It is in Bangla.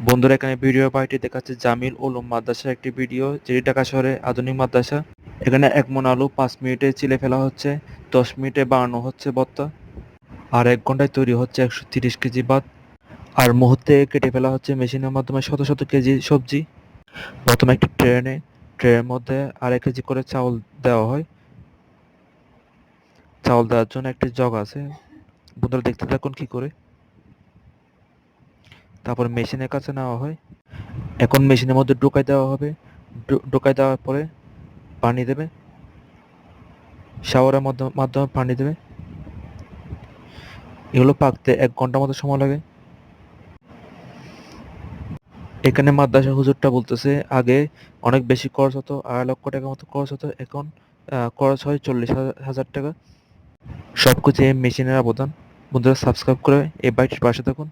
বন্ধুরা, এখানে ভিডিও বাড়িটি দেখাচ্ছে জামিল উলুম মাদ্রাসার একটি ভিডিও, যেটি ঢাকা শহরে আধুনিক মাদ্রাসা। এখানে 1 মণ আলু 5 মিনিটে চিলে ফেলা হচ্ছে, 10 মিনিটে বানানো হচ্ছে ভর্তা, আর 1 ঘন্টায় তৈরি হচ্ছে 130 কেজি ভাত। আর মুহূর্তে কেটে ফেলা হচ্ছে মেশিনের মাধ্যমে শত শত কেজি সবজি। প্রথমে একটি ট্রের মধ্যে 1/2 কেজি করে চাউল দেওয়া হয়। চাউল দেওয়ার জন্য একটি জগ আছে, বন্ধুরা দেখতে থাকুন কি করে। তারপর মেশিনের কাছে নেওয়া হয়। এখন মেশিনের মধ্যে ঢোকাই দেওয়া হবে। ঢোকাই দেওয়ার পরে পানি দেবে, শাওয়ারের মাধ্যমে পানি দেবে। এগুলো পাকতে 1 ঘন্টার মতো সময় লাগে। এখানে মাদ্রাসা হুজুরটা বলতেছে আগে অনেক বেশি খরচ হতো, 2.5 লক্ষ টাকা মতো খরচ হতো, এখন খরচ হয় 40,000 টাকা। সবকিছু এই মেশিনের অবদান। বন্ধুরা, সাবস্ক্রাইব করে এই বাইকটির পাশে থাকুন।